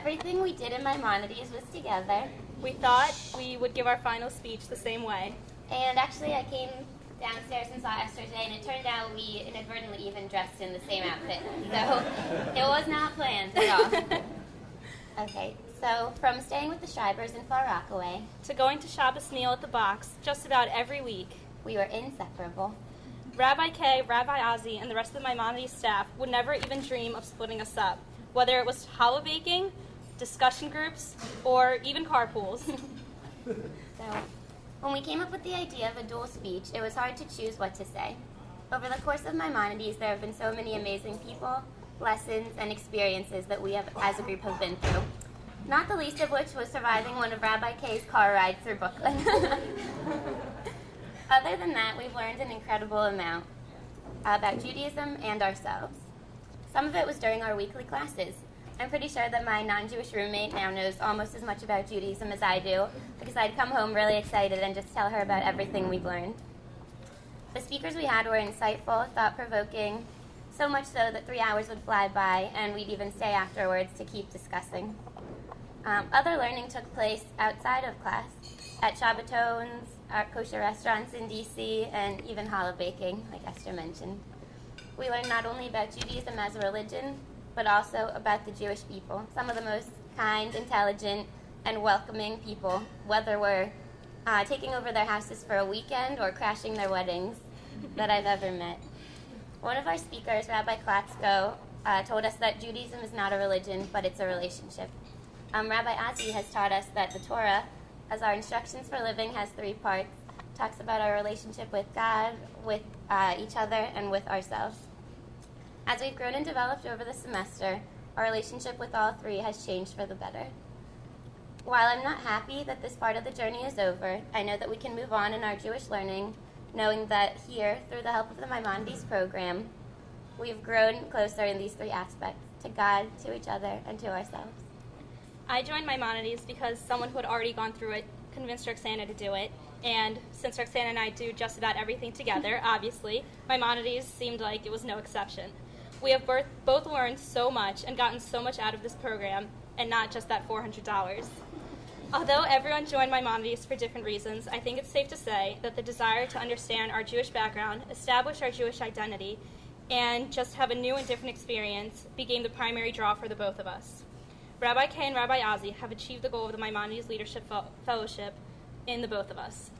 Everything we did in Maimonides was together. We thought we would give our final speech the same way. And actually, I came downstairs and saw Esther today, and it turned out we inadvertently even dressed in the same outfit. So it was not planned at all. Okay, so from staying with the Schreibers in Far Rockaway to going to Shabbos meal at the box just about every week, we were inseparable. Rabbi Kay, Rabbi Ozzy, and the rest of the Maimonides staff would never even dream of splitting us up, whether it was challah baking, discussion groups, or even carpools. So, when we came up with the idea of a dual speech, it was hard to choose what to say. Over the course of Maimonides, there have been so many amazing people, lessons, and experiences that we have, as a group, have been through. Not the least of which was surviving one of Rabbi Kay's car rides through Brooklyn. Other than that, we've learned an incredible amount about Judaism and ourselves. Some of it was during our weekly classes. I'm pretty sure that my non-Jewish roommate now knows almost as much about Judaism as I do, because I'd come home really excited and just tell her about everything we've learned. The speakers we had were insightful, thought-provoking, so much so that 3 hours would fly by, and we'd even stay afterwards to keep discussing. Other learning took place outside of class, at Shabbatones, our kosher restaurants in D.C., and even challah baking, like Esther mentioned. We learned not only about Judaism as a religion, but also about the Jewish people, some of the most kind, intelligent, and welcoming people, whether we're taking over their houses for a weekend or crashing their weddings, that I've ever met. One of our speakers, Rabbi Klatsko, told us that Judaism is not a religion, but it's a relationship. Rabbi Ozzy has taught us that the Torah, as our instructions for living, has 3 parts. Talks about our relationship with God, with each other, and with ourselves. As we've grown and developed over the semester, our relationship with all 3 has changed for the better. While I'm not happy that this part of the journey is over, I know that we can move on in our Jewish learning, knowing that here, through the help of the Maimonides program, we've grown closer in these 3 aspects, to God, to each other, and to ourselves. I joined Maimonides because someone who had already gone through it convinced Roksana to do it, and since Roksana and I do just about everything together, obviously, Maimonides seemed like it was no exception. We have both learned so much and gotten so much out of this program, and not just that $400. Although everyone joined Maimonides for different reasons, I think it's safe to say that the desire to understand our Jewish background, establish our Jewish identity, and just have a new and different experience became the primary draw for the both of us. Rabbi Kay and Rabbi Ozzy have achieved the goal of the Maimonides Leadership Fellowship in the both of us.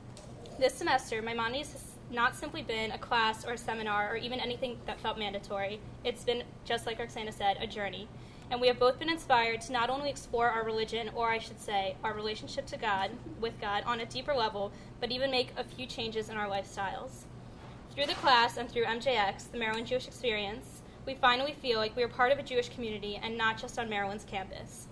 This semester, Maimonides has not simply been a class or a seminar or even anything that felt mandatory. It's been, just like Roksana said, a journey. And we have both been inspired to not only explore our religion, or I should say, our relationship to God, with God, on a deeper level, but even make a few changes in our lifestyles. Through the class and through MJX, the Maryland Jewish Experience, we finally feel like we are part of a Jewish community and not just on Maryland's campus.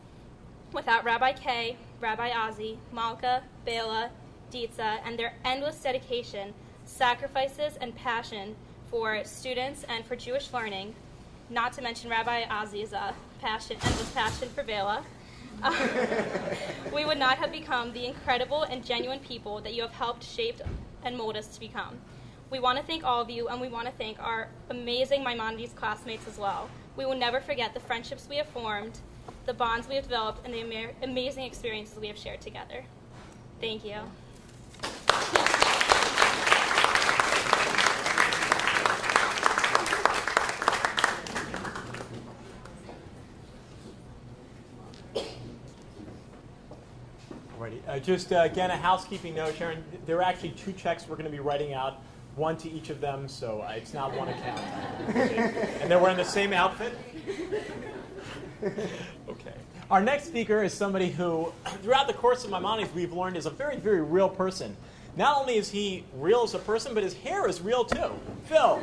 Without Rabbi Kay, Rabbi Ozzy, Malka, Bela, Dietza, and their endless dedication, sacrifices, and passion for students and for Jewish learning, not to mention Rabbi Ozzy's endless passion for Bela, we would not have become the incredible and genuine people that you have helped shape and mold us to become. We want to thank all of you, and we want to thank our amazing Maimonides classmates as well. We will never forget the friendships we have formed, the bonds we have developed, and the amazing experiences we have shared together. Thank you. Just again, a housekeeping note, Sharon. There are actually 2 checks we're going to be writing out, 1 to each of them, so it's not 1 account. And they're wearing the same outfit. Okay. Our next speaker is somebody who, throughout the course of Maimonides, we've learned is a very, very real person. Not only is he real as a person, but his hair is real too. Phil.